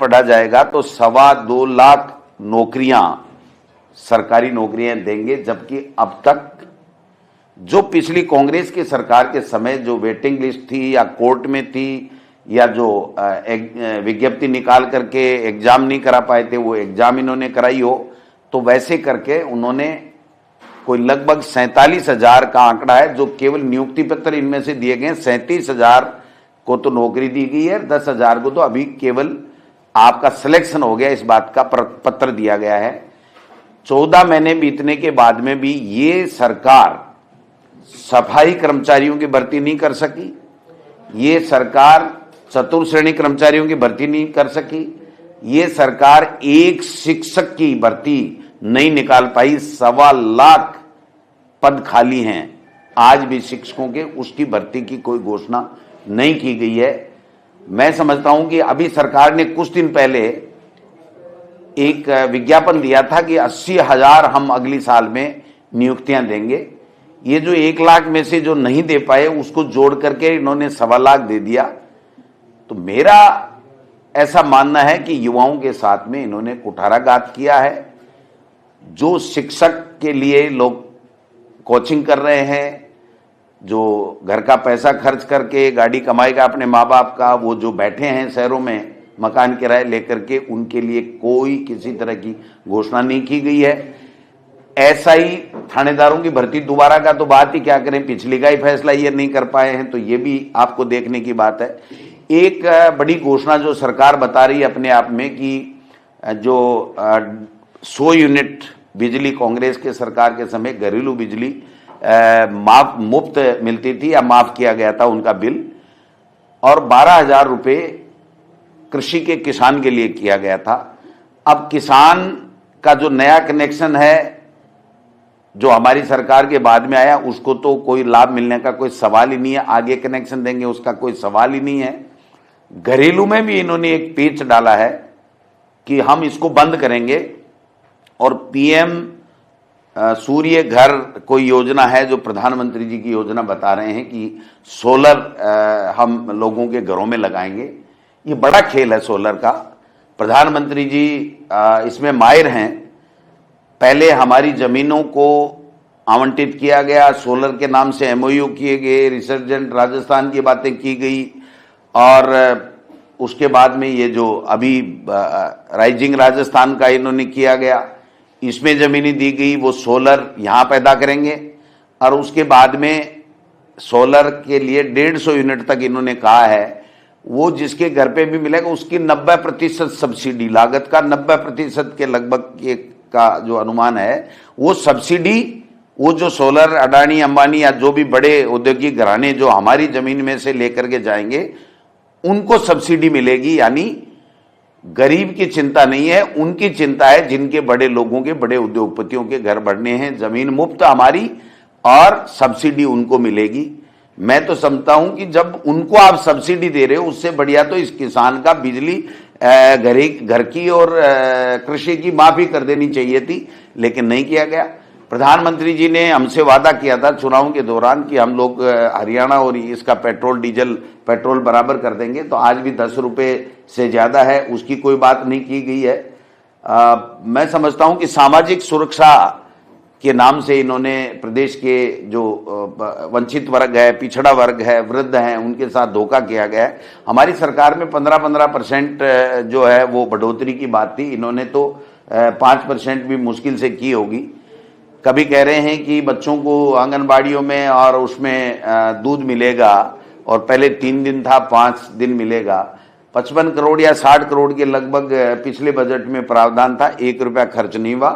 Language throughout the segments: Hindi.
पढ़ा जाएगा तो 2.25 लाख नौकरियां, सरकारी नौकरियां देंगे, जबकि अब तक जो पिछली कांग्रेस की सरकार के समय जो वेटिंग लिस्ट थी या कोर्ट में थी या जो विज्ञप्ति निकाल करके एग्जाम नहीं करा पाए थे वो एग्जाम इन्होंने कराई हो, तो वैसे करके उन्होंने कोई लगभग 47,000 का आंकड़ा है जो केवल नियुक्ति पत्र इनमें से दिए गए। 37,000 को तो नौकरी दी गई है, 10,000 को तो अभी केवल आपका सिलेक्शन हो गया, इस बात का पत्र दिया गया है। 14 महीने बीतने के बाद में भी ये सरकार सफाई कर्मचारियों की भर्ती नहीं कर सकी, ये सरकार चतुर्थ श्रेणी कर्मचारियों की भर्ती नहीं कर सकी, ये सरकार एक शिक्षक की भर्ती नहीं निकाल पाई। 2.25 लाख पद खाली हैं, आज भी शिक्षकों के, उसकी भर्ती की कोई घोषणा नहीं की गई है। मैं समझता हूं कि अभी सरकार ने कुछ दिन पहले एक विज्ञापन दिया था कि 80,000 हम अगली साल में नियुक्तियां देंगे। ये जो 1 लाख में से जो नहीं दे पाए उसको जोड़ करके इन्होंने 2.25 लाख दे दिया। तो मेरा ऐसा मानना है कि युवाओं के साथ में इन्होंने कुठाराघात किया है। जो शिक्षक के लिए लोग कोचिंग कर रहे हैं, जो घर का पैसा खर्च करके गाड़ी कमाएगा अपने माँ बाप का, वो जो बैठे हैं शहरों में मकान किराए लेकर के, उनके लिए कोई किसी तरह की घोषणा नहीं की गई है। ऐसा ही थानेदारों की भर्ती दोबारा का तो बात ही क्या करें, पिछली का ही फैसला ये नहीं कर पाए हैं, तो ये भी आपको देखने की बात है। एक बड़ी घोषणा जो सरकार बता रही है अपने आप में कि जो 100 यूनिट बिजली कांग्रेस के सरकार के समय घरेलू बिजली मुफ्त मिलती थी या माफ किया गया था उनका बिल, और 12,000 रुपये कृषि के किसान के लिए किया गया था। अब किसान का जो नया कनेक्शन है जो हमारी सरकार के बाद में आया, उसको तो कोई लाभ मिलने का कोई सवाल ही नहीं है, आगे कनेक्शन देंगे उसका कोई सवाल ही नहीं है। घरेलू में भी इन्होंने एक पेच डाला है कि हम इसको बंद करेंगे, और पीएम सूर्य घर कोई योजना है जो प्रधानमंत्री जी की योजना बता रहे हैं कि सोलर हम लोगों के घरों में लगाएंगे। ये बड़ा खेल है सोलर का, प्रधानमंत्री जी इसमें माहिर हैं। पहले हमारी जमीनों को आवंटित किया गया, सोलर के नाम से एमओयू किए गए, रिसर्जेंट राजस्थान की बातें की गई, और उसके बाद में ये जो अभी राइजिंग राजस्थान का इन्होंने किया गया, इसमें जमीनें दी गई, वो सोलर यहाँ पैदा करेंगे। और उसके बाद में सोलर के लिए 150 यूनिट तक इन्होंने कहा है, वो जिसके घर पे भी मिलेगा उसकी 90% सब्सिडी, लागत का 90% के लगभग का जो अनुमान है वो सब्सिडी, वो जो सोलर अडानी अंबानी या जो भी बड़े औद्योगिक घराने जो हमारी जमीन में से लेकर के जाएंगे उनको सब्सिडी मिलेगी। यानी गरीब की चिंता नहीं है, उनकी चिंता है जिनके बड़े लोगों के, बड़े उद्योगपतियों के घर बढ़ने हैं, जमीन मुफ्त हमारी और सब्सिडी उनको मिलेगी। मैं तो समझता हूं कि जब उनको आप सब्सिडी दे रहे हो, उससे बढ़िया तो इस किसान का बिजली घर की और कृषि की माफी कर देनी चाहिए थी, लेकिन नहीं किया गया। प्रधानमंत्री जी ने हमसे वादा किया था चुनाव के दौरान कि हम लोग हरियाणा और इसका पेट्रोल बराबर कर देंगे, तो आज भी 10 रुपये से ज्यादा है, उसकी कोई बात नहीं की गई है। मैं समझता हूं कि सामाजिक सुरक्षा के नाम से इन्होंने प्रदेश के जो वंचित वर्ग है, पिछड़ा वर्ग है, वृद्ध हैं, उनके साथ धोखा किया गया है। हमारी सरकार में 15% जो है वो बढ़ोतरी की बात थी, इन्होंने तो 5% भी मुश्किल से की होगी। कभी कह रहे हैं कि बच्चों को आंगनबाड़ियों में और उसमें दूध मिलेगा, और पहले 3 दिन था 5 दिन मिलेगा। 55 करोड़ या 60 करोड़ के लगभग पिछले बजट में प्रावधान था, 1 रुपया खर्च नहीं हुआ,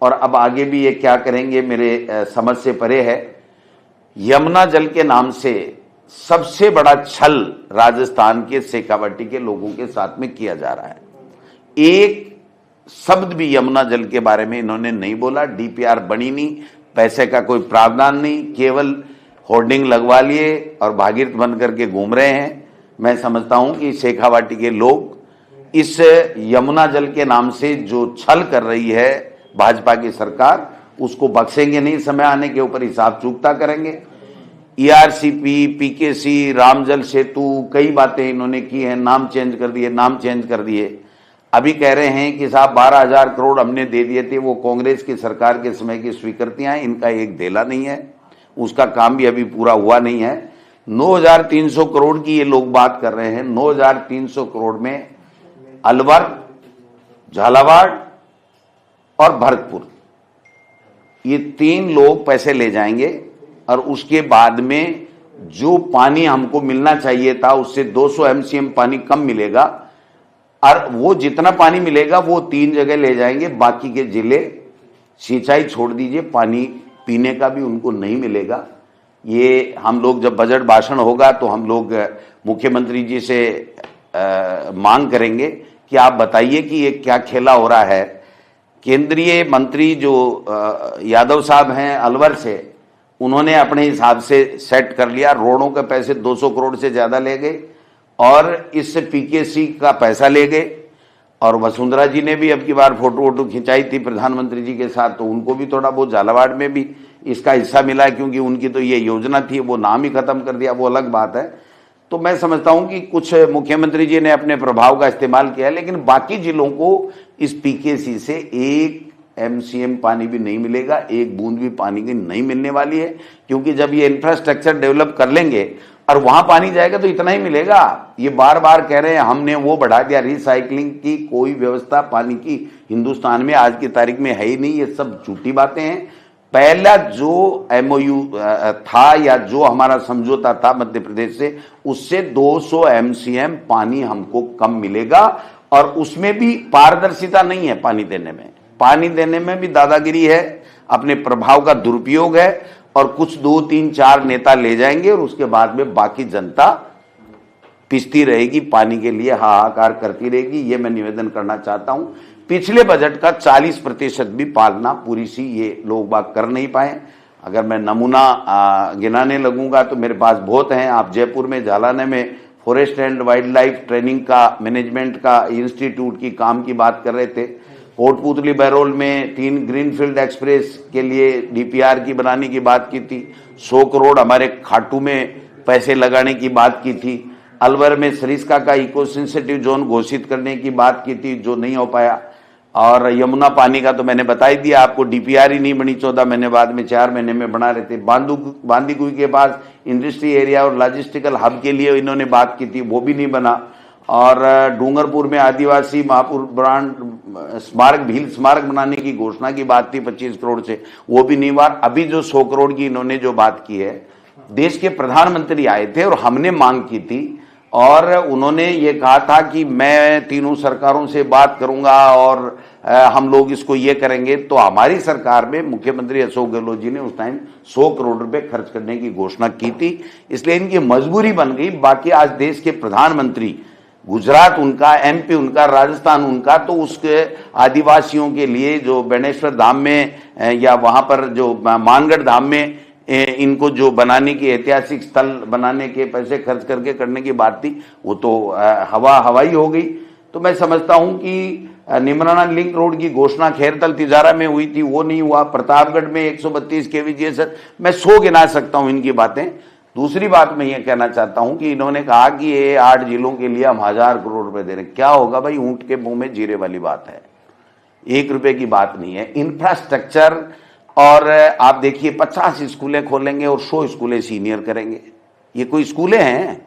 और अब आगे भी ये क्या करेंगे मेरे समझ से परे है। यमुना जल के नाम से सबसे बड़ा छल राजस्थान के शेखावाटी के लोगों के साथ में किया जा रहा है। एक शब्द भी यमुना जल के बारे में इन्होंने नहीं बोला, डीपीआर बनी नहीं, पैसे का कोई प्रावधान नहीं, केवल होर्डिंग लगवा लिए और भागीरथ बन करके घूम रहे हैं। मैं समझता हूं कि शेखावाटी के लोग इस यमुना जल के नाम से जो छल कर रही है भाजपा की सरकार, उसको बख्शेंगे नहीं, समय आने के ऊपर हिसाब चूकता करेंगे। ईआरसीपी, पीकेसी, रामजल सेतु, कई बातें इन्होंने की हैं, नाम चेंज कर दिए। अभी कह रहे हैं कि साहब 12,000 करोड़ हमने दे दिए थे, वो कांग्रेस की सरकार के समय की स्वीकृतियां हैं, इनका एक देला नहीं है, उसका काम भी अभी पूरा हुआ नहीं है। 9,300 करोड़ की ये लोग बात कर रहे हैं। 9,300 करोड़ में अलवर, झालावाड़ और भरतपुर, ये 3 लोग पैसे ले जाएंगे और उसके बाद में जो पानी हमको मिलना चाहिए था उससे 200 एमसीएम पानी कम मिलेगा, और वो जितना पानी मिलेगा वो 3 जगह ले जाएंगे, बाकी के जिले सिंचाई छोड़ दीजिए, पानी पीने का भी उनको नहीं मिलेगा। ये हम लोग जब बजट भाषण होगा तो हम लोग मुख्यमंत्री जी से मांग करेंगे कि आप बताइए कि ये क्या खेला हो रहा है। केंद्रीय मंत्री जो यादव साहब हैं अलवर से, उन्होंने अपने हिसाब से सेट कर लिया, रोडों के पैसे 200 करोड़ से ज्यादा ले गए और इससे पीकेसी का पैसा ले गए। और वसुंधरा जी ने भी अब की बार फोटो वोटो खिंचाई थी प्रधानमंत्री जी के साथ, तो उनको भी थोड़ा बहुत झालावाड़ में भी इसका हिस्सा मिला, क्योंकि उनकी तो ये योजना थी, वो नाम ही खत्म कर दिया, वो अलग बात है। तो मैं समझता हूं कि कुछ मुख्यमंत्री जी ने अपने प्रभाव का इस्तेमाल किया, लेकिन बाकी जिलों को इस पीकेसी से 1 एमसीएम पानी भी नहीं मिलेगा, 1 बूंद भी पानी की नहीं मिलने वाली है, क्योंकि जब ये इंफ्रास्ट्रक्चर डेवलप कर लेंगे और वहां पानी जाएगा तो इतना ही मिलेगा। ये बार बार कह रहे हैं हमने वो बढ़ा दिया, रिसाइकलिंग की कोई व्यवस्था पानी की हिंदुस्तान में आज की तारीख में है ही नहीं, ये सब झूठी बातें हैं। पहला जो एमओयू था या जो हमारा समझौता था मध्य प्रदेश से, उससे 200 एमसीएम पानी हमको कम मिलेगा, और उसमें भी पारदर्शिता नहीं है पानी देने में भी दादागिरी है, अपने प्रभाव का दुरुपयोग है, और कुछ 2, 3, 4 नेता ले जाएंगे और उसके बाद में बाकी जनता पिसती रहेगी, पानी के लिए हाहाकार करती रहेगी। ये मैं निवेदन करना चाहता हूं। पिछले बजट का 40% भी पालना पूरी सी ये लोग बात कर नहीं पाए। अगर मैं नमूना गिनाने लगूंगा तो मेरे पास बहुत हैं। आप जयपुर में झालाने में forest and wild life training का मैनेजमेंट का इंस्टीट्यूट की काम की बात कर रहे थे। कोटपुतली बहरौल में 3 ग्रीनफील्ड एक्सप्रेस के लिए डीपीआर की बनाने की बात की थी। 100 करोड़ हमारे खाटू में पैसे लगाने की बात की थी। अलवर में सरिस्का का इको सेंसिटिव जोन घोषित करने की बात की थी, जो नहीं हो पाया। और यमुना पानी का तो मैंने बता ही दिया आपको, डीपीआर ही नहीं बनी, 14 महीने बाद में 4 महीने में बना रहे थे। बांदीकुई के पास इंडस्ट्री एरिया और लॉजिस्टिकल हब के लिए इन्होंने बात की थी, वो भी नहीं बना। और डूंगरपुर में आदिवासी महापुर ब्रांड स्मारक, भील स्मारक बनाने की घोषणा की बात थी 25 करोड़ से, वो भी नहीं हुआ। अभी जो 100 करोड़ की इन्होंने जो बात की है, देश के प्रधानमंत्री आए थे और हमने मांग की थी, और उन्होंने ये कहा था कि मैं तीनों सरकारों से बात करूंगा और हम लोग इसको ये करेंगे। तो हमारी सरकार में मुख्यमंत्री अशोक गहलोत जी ने उस टाइम 100 करोड़ रुपए खर्च करने की घोषणा की थी, इसलिए इनकी मजबूरी बन गई। बाकी आज देश के प्रधानमंत्री, गुजरात उनका, एमपी उनका, राजस्थान उनका, तो उसके आदिवासियों के लिए जो बेणेश्वर धाम में या वहां पर जो मानगढ़ धाम में इनको जो बनाने की ऐतिहासिक स्थल बनाने के पैसे खर्च करके करने की बात थी, वो तो हवाई हो गई। तो मैं समझता हूं कि निमराना लिंक रोड की घोषणा खैरतल तिजारा में हुई थी, वो नहीं हुआ। प्रतापगढ़ में 132 केवीजीएस, मैं 100 गिना सकता हूं इनकी बातें। दूसरी बात मैं ये कहना चाहता हूं कि इन्होंने कहा कि ये 8 जिलों के लिए हम 1000 करोड़ रुपए दे रहे हैं। क्या होगा भाई, ऊंट के मुंह में जीरे वाली बात है, 1 रुपए की बात नहीं है। इंफ्रास्ट्रक्चर, और आप देखिए 50 स्कूलें खोलेंगे और 100 स्कूलें सीनियर करेंगे। ये कोई स्कूलें हैं?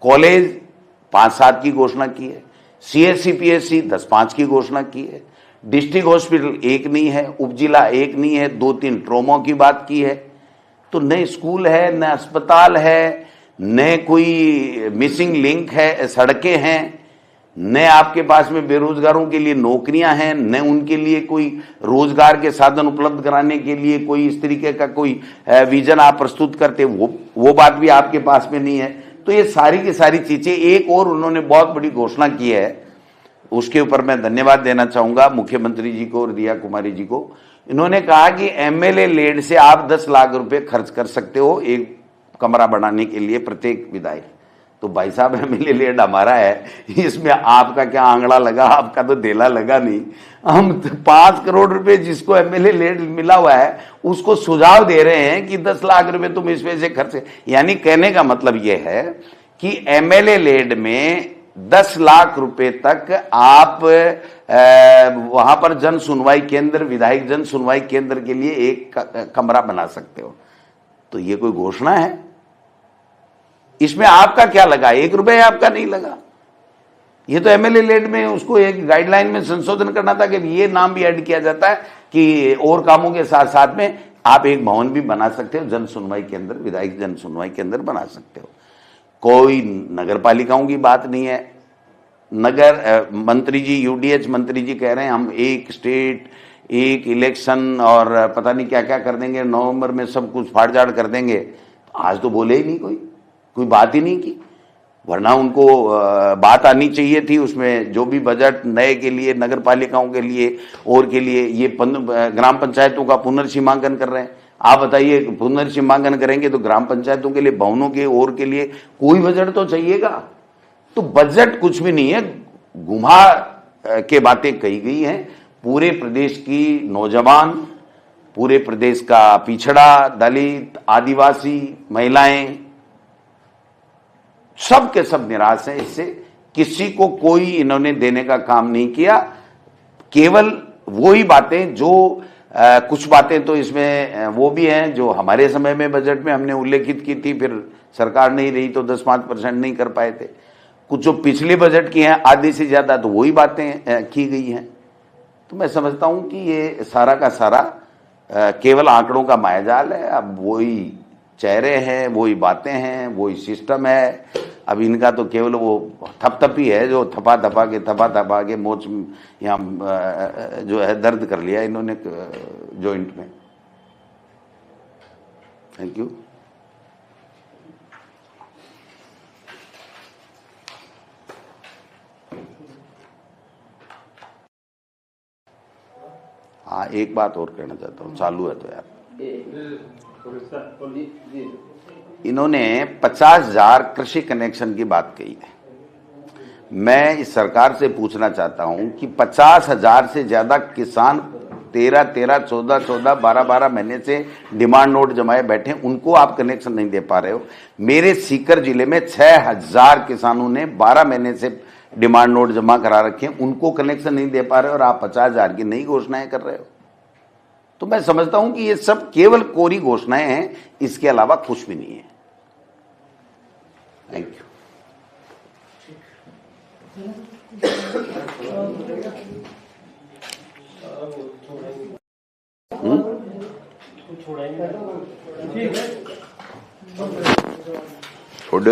कॉलेज 5-7 की घोषणा की है, सीएससी पीएससी 10-5 की घोषणा की है, डिस्ट्रिक्ट हॉस्पिटल 1 नहीं है, उपजिला 1 नहीं है, 2-3 ट्रोमा की बात की है। तो न स्कूल है, न अस्पताल है, न कोई मिसिंग लिंक है, सड़कें हैं, न आपके पास में बेरोजगारों के लिए नौकरियां हैं, न उनके लिए कोई रोजगार के साधन उपलब्ध कराने के लिए कोई इस तरीके का कोई विजन आप प्रस्तुत करते, वो बात भी आपके पास में नहीं है। तो ये सारी की सारी चीजें, एक और उन्होंने बहुत बड़ी घोषणा की है, उसके ऊपर मैं धन्यवाद देना चाहूंगा मुख्यमंत्री जी को और दिया कुमारी जी को। इन्होंने कहा कि एमएलए लेड से आप 10 लाख रुपए खर्च कर सकते हो एक कमरा बनाने के लिए प्रत्येक विधायक। तो भाई साहब एमएलए लेड हमारा है, इसमें आपका क्या आंकड़ा लगा, आपका तो देला लगा नहीं। हम 5 करोड़ रुपए जिसको एमएलए लेड मिला हुआ है उसको सुझाव दे रहे हैं कि 10 लाख रुपए तुम इसमें से खर्च। यानी कहने का मतलब यह है कि एमएलए लेड में 10 लाख रुपए तक आप वहां पर जन सुनवाई केंद्र, विधायक जन सुनवाई केंद्र के लिए एक कमरा बना सकते हो। तो ये कोई घोषणा है? इसमें आपका क्या लगा? 1 रुपए आपका नहीं लगा। ये तो एमएलए लेड में उसको एक गाइडलाइन में संशोधन करना था कि ये नाम भी ऐड किया जाता है कि और कामों के साथ साथ में आप एक भवन भी बना सकते हो, जन सुनवाई केंद्र, विधायक जन सुनवाई केंद्र बना सकते हो। कोई नगर पालिकाओं की बात नहीं है। नगर मंत्री जी, यूडीएच मंत्री जी कह रहे हैं हम एक स्टेट, एक इलेक्शन और पता नहीं क्या क्या कर देंगे, नवंबर में सब कुछ फाड़-झाड़ कर देंगे। आज तो बोले ही नहीं, कोई बात ही नहीं की। वरना उनको बात आनी चाहिए थी उसमें, जो भी बजट नए के लिए, नगर पालिकाओं के लिए और के लिए, ये ग्राम पंचायतों का पुनर्सीमांकन कर रहे हैं। आप बताइए, पुनर्सीमांकन करेंगे तो ग्राम पंचायतों के लिए, भवनों के और के लिए कोई बजट तो चाहिएगा। तो बजट कुछ भी नहीं है, घुमा के बातें कही गई हैं। पूरे प्रदेश की नौजवान, पूरे प्रदेश का पिछड़ा, दलित, आदिवासी, महिलाएं, सब के सब निराश हैं इससे। किसी को कोई इन्होंने देने का काम नहीं किया। केवल वही बातें जो कुछ बातें तो इसमें वो भी हैं जो हमारे समय में बजट में हमने उल्लेखित की थी, फिर सरकार नहीं रही तो 10-5% नहीं कर पाए थे। कुछ जो पिछले बजट की हैं आधी से ज्यादा, तो वही बातें की गई हैं। तो मैं समझता हूं कि ये सारा का सारा केवल आंकड़ों का मायाजाल है। अब वही चेहरे हैं, वही बातें हैं, वही सिस्टम है। अब इनका तो केवल वो थपथपी है जो थपा थपा के मोच यहाँ जो है दर्द कर लिया इन्होंने जॉइंट में। Thank you. हाँ, एक बात और कहना चाहता हूँ, चालू है तो यार। इन्होंने 50,000 कृषि कनेक्शन की बात कही है। मैं इस सरकार से पूछना चाहता हूं कि 50,000 से ज्यादा किसान 13, 14, 12 महीने से डिमांड नोट जमाए बैठे, उनको आप कनेक्शन नहीं दे पा रहे हो। मेरे सीकर जिले में 6,000 किसानों ने 12 महीने से डिमांड नोट जमा करा रखे हैं, उनको कनेक्शन नहीं दे पा रहे हो और आप 50,000 की नई घोषणाएं कर रहे हो। तो मैं समझता हूं कि ये सब केवल कोरी घोषणाएं हैं, इसके अलावा कुछ भी नहीं है। Thank you. छोड़